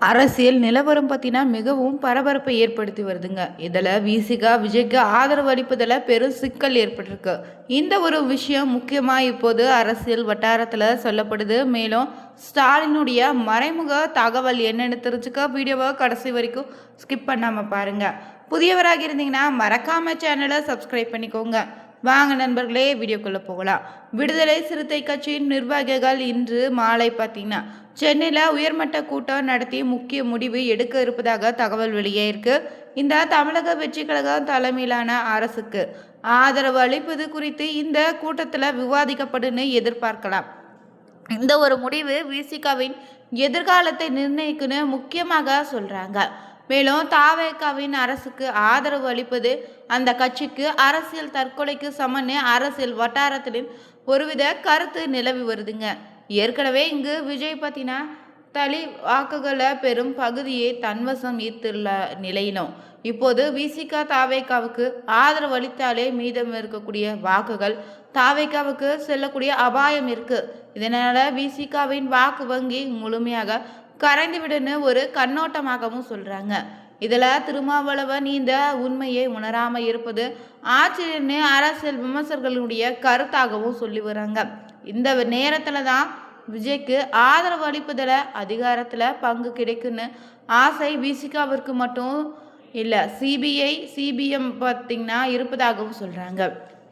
அரசியல் நிலவரம் பார்த்தீங்கன்னா மிகவும் பரபரப்பை ஏற்படுத்தி வருதுங்க. இதில் விசிகா விஜய்க்கு ஆதரவு அளிப்பதில் பெரும் சிக்கல் ஏற்பட்டிருக்கு. இந்த ஒரு விஷயம் முக்கியமாக இப்போது அரசியல் வட்டாரத்தில் சொல்லப்படுது. மேலும் ஸ்டாலினுடைய மறைமுக தகவல் என்னென்னு தெரிஞ்சுக்க வீடியோவை கடைசி வரைக்கும் ஸ்கிப் பண்ணாமல் பாருங்கள். புதியவராக இருந்தீங்கன்னா மறக்காமல் சேனலை சப்ஸ்கிரைப் பண்ணிக்கோங்க. வாங்க நண்பர்களே, வீடியோக்குள்ளே போகலாம். விடுதலை சிறுத்தை கட்சியின் நிர்வாகிகள் இன்று மாலை பார்த்தீங்கன்னா சென்னையில் உயர்மட்ட கூட்டம் நடத்தி முக்கிய முடிவு எடுக்க இருப்பதாக தகவல் வெளியாயிருக்கு. இந்த தமிழக வெற்றி கழகம் தலைமையிலான அரசுக்கு ஆதரவு அளிப்பது குறித்து இந்த கூட்டத்தில் விவாதிக்கப்படுன்னு எதிர்பார்க்கலாம். இந்த ஒரு முடிவு விசிகாவின் எதிர்காலத்தை நிர்ணயிக்குன்னு முக்கியமாக சொல்கிறாங்க. மேலும் தாவேகாவின் அரசுக்கு ஆதரவு அளிப்பது அந்த கட்சிக்கு அரசியல் தற்கொலைக்கு சமன்னு அரசியல் வட்டாரத்தின் ஒருவித கருத்து நிலவி வருதுங்க. ஏற்கனவே இங்கு விஜய் பார்த்தீங்கன்னா தளி வாக்குகளை பெரும் பகுதியை தன்வசம் ஈர்த்துள்ள நிலையிலும் இப்போது விசிகா தாவேகாவுக்கு ஆதரவு அளித்தாலே மீதம் இருக்கக்கூடிய வாக்குகள் தாவேகாவுக்கு செல்லக்கூடிய அபாயம் இருக்கு. இதனால விசிகாவின் வாக்கு வங்கி முழுமையாக கரைந்துவிடுன்னு ஒரு கண்ணோட்டமாகவும் சொல்றாங்க. இதுல திருமாவளவன் இந்த உண்மையை உணராம இருப்பது ஆச்சரியன்னு அரசியல் விமர்சகர்களுடைய கருத்தாகவும் சொல்லி வராங்க. இந்த நேரத்துல தான் விஜய்க்கு ஆதரவு அளிப்பதில் அதிகாரத்தில் பங்கு கிடைக்குன்னு ஆசை விசிகாவிற்கு மட்டும் இல்லை, சிபிஎம் பார்த்திங்கன்னா இருப்பதாகவும் சொல்கிறாங்க.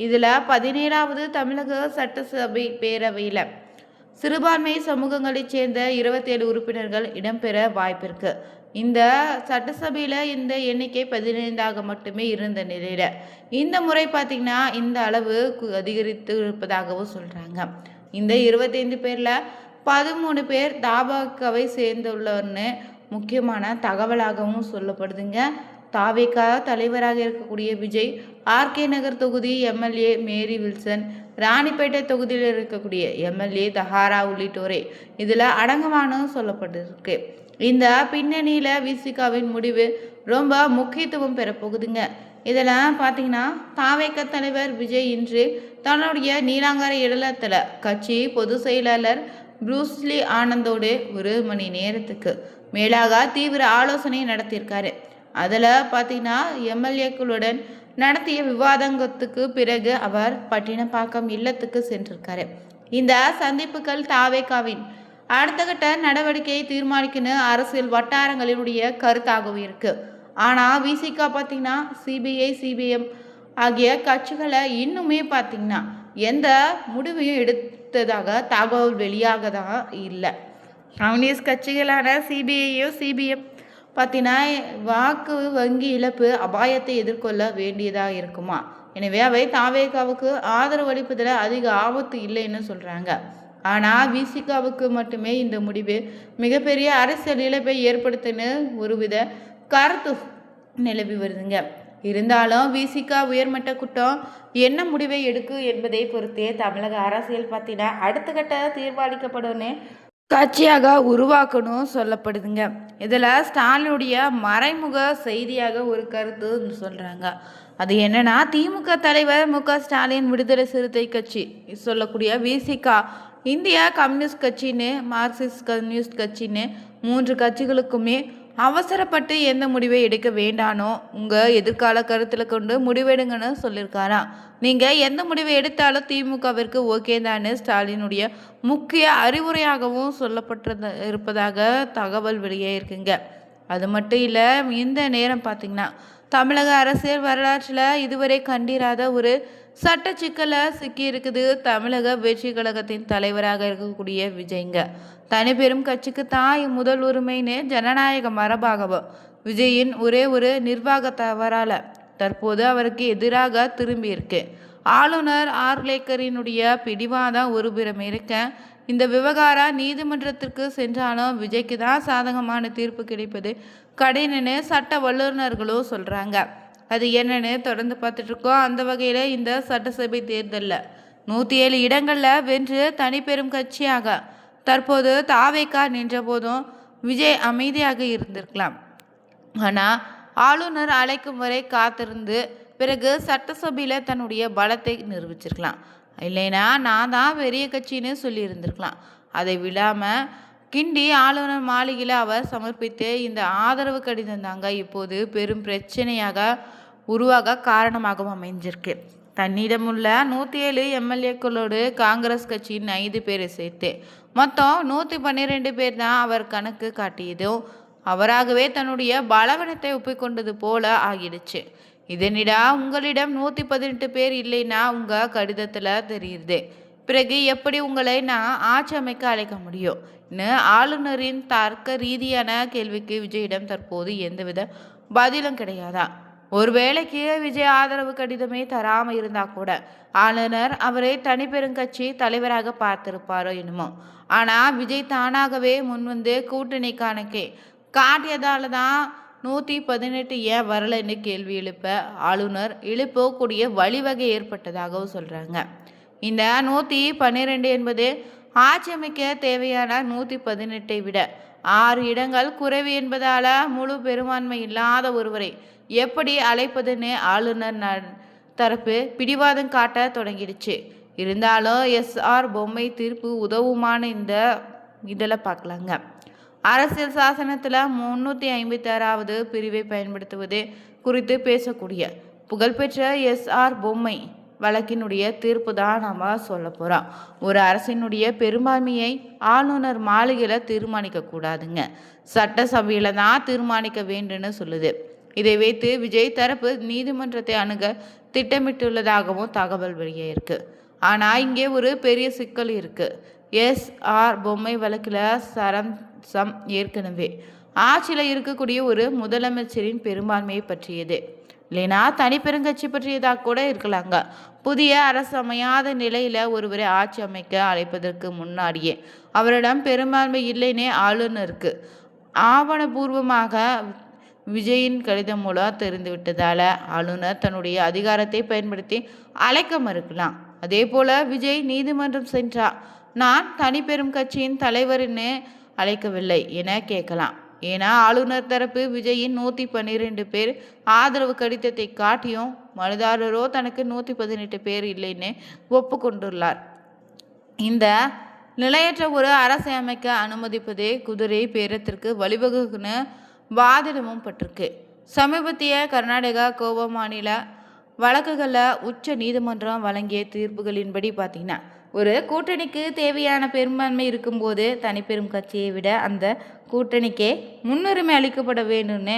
இதில் 17வது தமிழக சட்டசபை பேரவையில் சிறுபான்மை சமூகங்களைச் சேர்ந்த 27 உறுப்பினர்கள் இடம்பெற வாய்ப்பிருக்கு. இந்த சட்டசபையில் இந்த எண்ணிக்கை 15ஆக மட்டுமே இருந்த நிலையில் இந்த முறை பார்த்திங்கன்னா இந்த அளவு அதிகரித்து இருப்பதாகவும் சொல்கிறாங்க. இந்த 25 பேரில் 13 பேர் தாபாக்காவை சேர்ந்துள்ளன்னு முக்கியமான தகவலாகவும் சொல்லப்படுதுங்க. தாவேகா தலைவராக இருக்கக்கூடிய விஜய் ஆர்கே நகர் தொகுதி எம்எல்ஏ மேரி வில்சன், ராணிப்பேட்டை தொகுதியில் இருக்கக்கூடிய எம்எல்ஏ தஹாரா உள்ளிட்டோரே இதில் அடங்குவானு சொல்லப்பட்டிருக்கு. இந்த பின்னணியில் விசிகாவின் முடிவு ரொம்ப முக்கியத்துவம் பெறப்போகுதுங்க. இதெல்லாம் பார்த்தீங்கன்னா தாவேக தலைவர் விஜய் இன்று தன்னுடைய நீலாங்கார இடலத்தில் கட்சி பொதுச் செயலாளர் ப்ரூஸ்லி ஆனந்தோடு 1 மணி நேரத்துக்கு மேலாக தீவிர ஆலோசனை நடத்தியிருக்காரு. அதில் பார்த்தீங்கன்னா எம்எல்ஏக்களுடன் நடத்திய விவாதத்துக்கு பிறகு அவர் பட்டினப்பாக்கம் இல்லத்துக்கு சென்றிருக்காரு. இந்த சந்திப்புகள் தாவேகாவின் அடுத்த கட்ட நடவடிக்கையை தீர்மானிக்கணும் அரசியல் வட்டாரங்களினுடைய கருத்தாகவும் இருக்கு. ஆனால் விசிகா பார்த்தீங்கன்னா சிபிஎம் ஆகிய கட்சிகளை இன்னுமே பார்த்தீங்கன்னா எந்த முடிவையும் எடுத்ததாக தகவல் வெளியாக தான் இல்லை. கம்யூனிஸ்ட் கட்சிகளான சிபிஎம் பார்த்தீங்கன்னா வாக்கு வங்கி இழப்பு அபாயத்தை எதிர்கொள்ள வேண்டியதாக இருக்குமா, எனவே அவை தாவேகாவுக்கு ஆதரவு அளிப்பதில் அதிக ஆபத்து இல்லைன்னு சொல்கிறாங்க. ஆனால் விசிகாவுக்கு மட்டுமே இந்த முடிவு மிகப்பெரிய அரசியல் இழப்பை ஏற்படுத்துன்னு ஒருவித கருத்து நிலவி வருதுங்க. இருந்தாலும் விசிகா உயர்மட்ட கூட்டம் என்ன முடிவை எடுக்கும் என்பதை பொறுத்தே தமிழக அரசியல் பார்த்தீங்கன்னா அடுத்த கட்ட தீர்மானிக்கப்படும்னு கட்சியாக உருவாக்கணும் சொல்லப்படுதுங்க. இதில் ஸ்டாலினுடைய மறைமுக செய்தியாக ஒரு கருத்து சொல்கிறாங்க. அது என்னன்னா, திமுக தலைவர் மு.க.ஸ்டாலின் விடுதலை சிறுத்தை கட்சி சொல்லக்கூடிய விசிகா இந்தியா கம்யூனிஸ்ட் கட்சின்னு மார்க்சிஸ்ட் கம்யூனிஸ்ட் கட்சின்னு 3 கட்சிகளுக்குமே அவசரப்பட்டு எந்த முடிவை எடுக்க வேண்டானோ உங்கள் எதிர்கால கருத்தில் கொண்டு முடிவெடுங்கன்னு சொல்லியிருக்காராம். நீங்கள் எந்த முடிவை எடுத்தாலும் திமுகவிற்கு ஓகே தானே ஸ்டாலினுடைய முக்கிய அறிவுரையாகவும் சொல்லப்பட்டு இருப்பதாக தகவல் வெளியாயிருக்குங்க. அது மட்டும் இல்லை, இந்த நேரம் பார்த்திங்கன்னா தமிழக அரசியல் வரலாற்றில் இதுவரை கண்டிராத ஒரு சட்ட சிக்கலை சிக்கி இருக்குது தமிழக வெற்றி கழகத்தின் தலைவராக இருக்கக்கூடிய விஜய்ங்க. தனிப்பெரும் கட்சிக்கு தாய் முதல் உரிமைன்னு ஜனநாயக மரபாகவும் விஜயின் ஒரே ஒரு நிர்வாக தவறால் தற்போது அவருக்கு எதிராக திரும்பி இருக்கு. ஆளுநர் ஆர்லேக்கரினுடைய பிடிவாதம் ஒருபுறம் இருக்க இந்த விவகாரம் நீதிமன்றத்திற்கு சென்றாலும் விஜய்க்கு தான் சாதகமான தீர்ப்பு கிடைப்பது கடினன்னு சட்ட வல்லுநர்களும் சொல்கிறாங்க. அது என்னன்னு தொடர்ந்து பார்த்துட்ருக்கோம். அந்த வகையில் இந்த சட்டசபை தேர்தலில் 107 இடங்களில் வென்று தனிப்பெரும் கட்சியாக தற்போது தாவேகா நின்ற போதும் விஜய் அமைதியாக இருந்திருக்கலாம். ஆனால் ஆளுநர் அழைக்கும் வரை காத்திருந்து பிறகு சட்டசபையில் தன்னுடைய பலத்தை நிரூபிச்சிருக்கலாம். இல்லைனா நான் தான் பெரிய கட்சின்னு சொல்லியிருந்திருக்கலாம். அதை விடாமல் கிண்டி ஆளுநர் மாளிகையில் அவர் சமர்ப்பித்த இந்த ஆதரவு கடிதம் தாங்க இப்போது பெரும் பிரச்சனையாக உருவாக காரணமாகவும் அமைஞ்சிருக்கு. தன்னிடமுள்ள 107 எம்எல்ஏக்களோடு காங்கிரஸ் கட்சியின் 5 பேரை சேர்த்து மொத்தம் 112 பேர் தான் அவர் கணக்கு காட்டியதும் அவராகவே தன்னுடைய பலவீனத்தை ஒப்புக்கொண்டது போல ஆகிடுச்சு. இதனிடா உங்களிடம் 118 பேர் இல்லைன்னா உங்கள் கடிதத்தில் தெரியுது, பிறகு எப்படி உங்களை நான் ஆட்சி அமைக்க அழைக்க முடியும்? ஆளுநரின் தர்க்க ரீதியான கேள்விக்கு விஜயிடம் தற்போது எந்தவித பதிலும் கிடையாதா? ஒருவேளைக்கு விஜய் ஆதரவு கடிதமே தராமல் இருந்தால் கூட ஆளுநர் அவரை தனிப்பெருங்கட்சி தலைவராக பார்த்திருப்பாரோ என்னமோ. ஆனால் விஜய் தானாகவே முன்வந்து கூட்டணி கணக்கே காட்டியதால தான் 118 ஏன் வரலைன்னு கேள்வி எழுப்ப ஆளுநர் எழுப்பக்கூடிய வழிவகை ஏற்பட்டதாகவும் சொல்கிறாங்க. இந்த 112 என்பது ஆட்சி அமைக்க தேவையான 118ஐ விட 6 இடங்கள் குறைவு என்பதால் முழு பெரும்பான்மை இல்லாத ஒருவரை எப்படி அழைப்பதுன்னு ஆளுநர் தரப்பு பிடிவாதம் காட்ட தொடங்கிடுச்சு. இருந்தாலும் எஸ்ஆர் பொம்மை தீர்ப்பு உதவுமான இதில் பார்க்கலாங்க. அரசியல் சாசனத்தில் 356வது பிரிவை பயன்படுத்துவது குறித்து பேசக்கூடிய புகழ்பெற்ற எஸ்ஆர் பொம்மை வழக்கினுடைய தீர்ப்பு தான் நம்ம சொல்ல போகிறோம். ஒரு அரசினுடைய பெரும்பான்மையை ஆளுநர் மாளிகையில் தீர்மானிக்க கூடாதுங்க, சட்டசபையில் தான் தீர்மானிக்க வேண்டும்னு சொல்லுது. இதை வைத்து விஜய் தரப்பு நீதிமன்றத்தை அணுக திட்டமிட்டுள்ளதாகவும் தகவல் வெளியாயிருக்கு. ஆனால் இங்கே ஒரு பெரிய சிக்கல் இருக்கு. எஸ்ஆர் பொம்மை வழக்கில் சரம்சம் ஏற்கனவே ஆட்சியில் இருக்கக்கூடிய ஒரு முதலமைச்சரின் பெரும்பான்மையை பற்றியது, இல்லைனா தனிப்பெருங்கட்சி பற்றியதாக கூட இருக்கலாங்க. புதிய அரசு அமையாத நிலையில் ஒருவரை ஆட்சி அமைக்க அழைப்பதற்கு முன்னாடியே அவரிடம் பெரும்பான்மை இல்லைன்னே ஆளுநருக்கு ஆவணபூர்வமாக விஜயின் கடிதம் மூலம் தெரிந்துவிட்டதால் ஆளுநர் தன்னுடைய அதிகாரத்தை பயன்படுத்தி அழைக்க மறுக்கலாம். அதே போல் விஜய் நீதிமன்றம் சென்றார், நான் தனிப்பெரும் கட்சியின் தலைவர்னு அழைக்கவில்லை என கேட்கலாம். ஏன்னா ஆளுநர் தரப்பு விஜயின் 112 பேர் ஆதரவு கடிதத்தை காட்டியும் மனுதாரரோ தனக்கு 118 பேர் இல்லைன்னு ஒப்புக்கொண்டுள்ளார். இந்த நிலையற்ற ஒரு அரசை அமைக்க அனுமதிப்பதே குதிரை பேரத்திற்கு வழிவகுன்னு வாதிடமும் பட்டிருக்கு. சமீபத்திய கர்நாடகா கோவா மாநில வழக்குகளில் உச்ச நீதிமன்றம் வழங்கிய தீர்ப்புகளின்படி பார்த்தீங்கன்னா ஒரு கூட்டணிக்கு தேவையான பெரும்பான்மை இருக்கும்போது தனிப்பெரும் கட்சியை விட அந்த கூட்டணிக்கே முன்னுரிமை அளிக்கப்பட வேண்டும்னு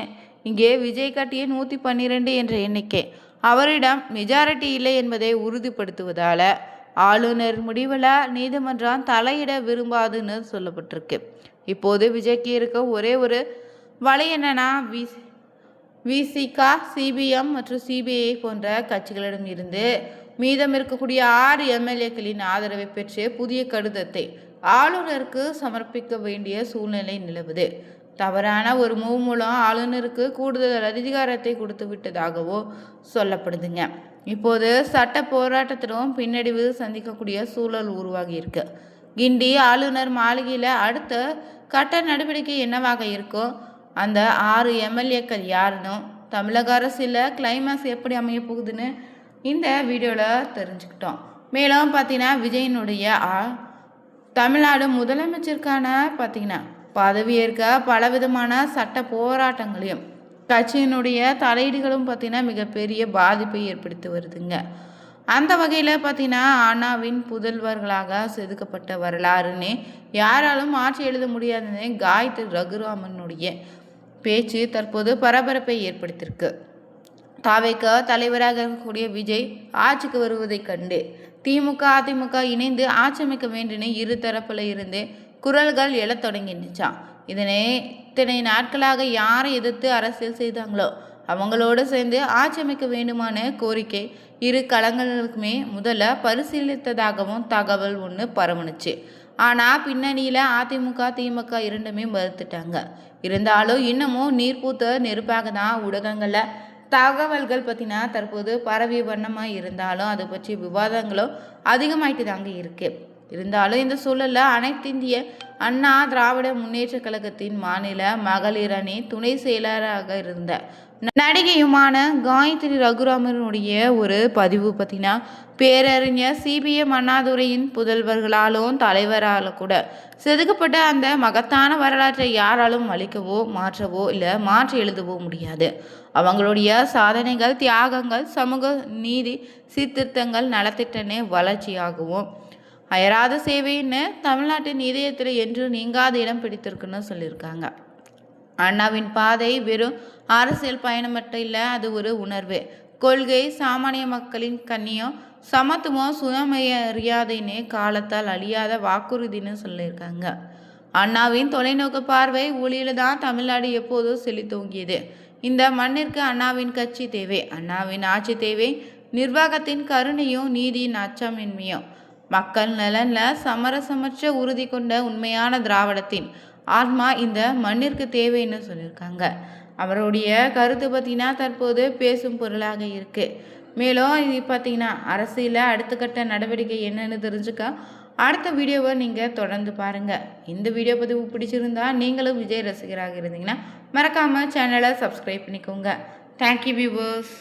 இங்கே விஜய் காட்டிய 112 என்ற எண்ணிக்கை அவரிடம் மெஜாரிட்டி இல்லை என்பதை உறுதிப்படுத்துவதால் ஆளுநர் முடிவில் நீதிமன்றம் தலையிட விரும்பாதுன்னு சொல்லப்பட்டிருக்கு. இப்போது விஜய்க்கு இருக்க ஒரே ஒரு வழி என்னன்னா விசிகா, சிபிஎம் மற்றும் சிபிஐ போன்ற கட்சிகளிடம் இருந்து மீதம் இருக்கக்கூடிய 6 எம்எல்ஏக்களின் ஆதரவை பெற்று புதிய கடிதத்தை ஆளுநருக்கு சமர்ப்பிக்க வேண்டிய சூழ்நிலை நிலவுது. தவறான ஒரு மூவ் மூலம் ஆளுநருக்கு கூடுதல் அதிகாரத்தை கொடுத்து விட்டதாகவோ சொல்லப்படுதுங்க. இப்போது சட்ட போராட்டத்திலும் பின்னடைவு சந்திக்கக்கூடிய சூழல் உருவாகி இருக்கு. கிண்டி ஆளுநர் மாளிகையில் அடுத்த கட்ட நடவடிக்கை என்னவாக இருக்கும், அந்த 6 எம்எல்ஏக்கள் யாருன்னு, தமிழக அரசில் கிளைமேக்ஸ் எப்படி அமைய போகுதுன்னு இந்த வீடியோவில் தெரிஞ்சுக்கிட்டோம். மேலும் பார்த்தீங்கன்னா விஜயனுடைய தமிழ்நாடு முதலமைச்சருக்கான பார்த்தீங்கன்னா பதவியேற்க பலவிதமான சட்ட போராட்டங்களையும் கட்சியினுடைய தலையீடுகளும் பார்த்தீங்கன்னா மிகப்பெரிய பாதிப்பை ஏற்படுத்தி வருதுங்க. அந்த வகையில் பார்த்தீங்கன்னா அண்ணாவின் புதல்வர்களாக செதுக்கப்பட்ட வரலாறுன்னு யாராலும் மாற்றி எழுத முடியாதுன்னு காயத்ரி ரகுராமனுடைய பேச்சு தற்போது பரபரப்பை ஏற்படுத்தியிருக்கு. தாவேக தலைவராக இருக்கக்கூடிய விஜய் ஆட்சிக்கு வருவதை கண்டு திமுக அதிமுக இணைந்து ஆட்சி அமைக்க வேண்டும்னு இரு தரப்புல இருந்து குரல்கள் எழத் தொடங்கிடுச்சான். இத்தனை நாட்களாக யாரை எதிர்த்து அரசியல் செய்தாங்களோ அவங்களோடு சேர்ந்து ஆட்சி அமைக்க வேண்டுமான கோரிக்கை இரு களங்களுக்குமே முதல்ல பரிசீலித்ததாகவும் தகவல் ஒன்று பரவணுச்சு. ஆனால் பின்னணியில் அதிமுக திமுக இரண்டுமே மறுத்துட்டாங்க. இருந்தாலும் இன்னமும் நீர்பூத்த நெருப்பாக தான் ஊடகங்களில் தகவல்கள் பற்றினா தற்போது பரவிய வண்ணமாக இருந்தாலும் அதை பற்றி விவாதங்களும் அதிகமாயிட்டு தாங்க இருக்குது. இருந்தாலும் இந்த சூழலில் அனைத்திந்திய அண்ணா திராவிட முன்னேற்ற கழகத்தின் மாநில மகளிர் அணி துணை செயலராக இருந்த நடிகையுமான காயத்ரி ரகுராமனுடைய ஒரு பதிவு பார்த்தீங்கன்னா, பேரறிஞர் சிபிஎம் அண்ணாதுரையின் புதல்வர்களாலும் தலைவராலும் கூட செதுக்கப்பட்ட அந்த மகத்தான வரலாற்றை யாராலும் அழிக்கவோ மாற்றவோ இல்லை மாற்றி எழுதவோ முடியாது. அவங்களுடைய சாதனைகள், தியாகங்கள், சமூக நீதி சீர்திருத்தங்கள், நலத்திட்டனே வளர்ச்சியாகவும் அயராத சேவைன்னு தமிழ்நாட்டின் இதயத்தில் என்று நீங்காத இடம் பிடித்திருக்குன்னு சொல்லியிருக்காங்க. அண்ணாவின் பாதை வெறும் அரசியல் பயணம் மட்டும் இல்லை, அது ஒரு உணர்வு, கொள்கை, சாமானிய மக்களின் கண்ணியம், சமத்துவம், சுயமரியாதைன்னு காலத்தால் அழியாத வாக்குறுதின்னு சொல்லியிருக்காங்க. அண்ணாவின் தொலைநோக்கு பார்வை ஒளியில தான் தமிழ்நாடு எப்போதும் செழித்தோங்கியது. இந்த மண்ணிற்கு அண்ணாவின் கட்சி தேவை, அண்ணாவின் ஆட்சி தேவை, நிர்வாகத்தின் கருணையும் நீதியின் அச்சமின்மையும் மக்கள் நலனில் சமரசமற்ற உறுதி கொண்ட உண்மையான திராவிடத்தின் ஆத்மா இந்த மண்ணிற்கு தேவைன்னு சொல்லியிருக்காங்க. அவருடைய கருத்து பார்த்திங்கன்னா தற்போது பேசும் பொருளாக இருக்குது. மேலும் இது பார்த்திங்கன்னா அரசியலில் அடுத்த கட்ட நடவடிக்கை என்னன்னு தெரிஞ்சுக்க அடுத்த வீடியோவை நீங்கள் தொடர்ந்து பாருங்கள். இந்த வீடியோ பதிவு பிடிச்சிருந்தா நீங்களும் விஜய் ரசிகராக இருந்தீங்கன்னா மறக்காமல் சேனலை சப்ஸ்கிரைப் பண்ணிக்கோங்க. Thank you viewers.